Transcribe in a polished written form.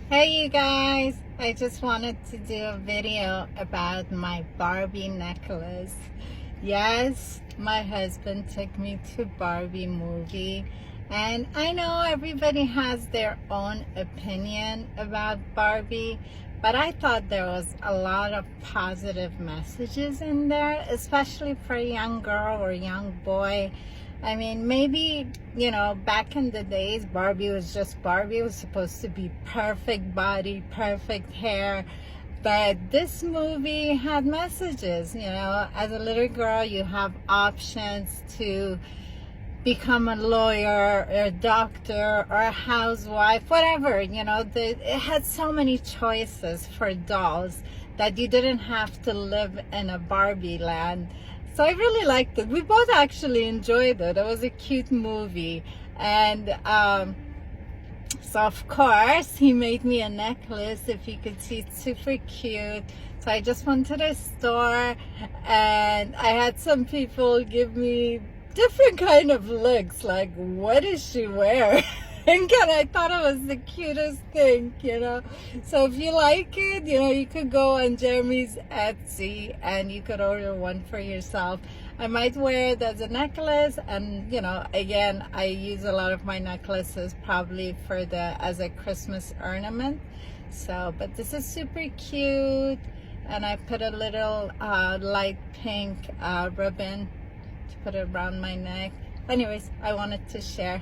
Hey you guys, I just wanted to do a video about my Barbie necklace. Yes, my husband took me to Barbie movie, and I know everybody has their own opinion about Barbie, but I thought there was a lot of positive messages in there, especially for a young girl or young boy. I mean, maybe, back in the days, Barbie was just Barbie. It was supposed to be perfect body, perfect hair. But this movie had messages, As a little girl, you have options to become a lawyer or a doctor or a housewife, whatever, it had so many choices for dolls that you didn't have to live in a Barbie land. So I really liked it. We both actually enjoyed it. It was a cute movie. And so of course he made me a necklace. If you could see, it's super cute. So I just went to the store and I had some people give me different kind of looks, like, what is she wearing? And I thought it was the cutest thing, So if you like it, you could go on Jeremy's Etsy and you could order one for yourself. I might wear it as a necklace, and again, I use a lot of my necklaces probably as a Christmas ornament. So, but this is super cute, and I put a little light pink ribbon to put it around my neck. Anyways, I wanted to share.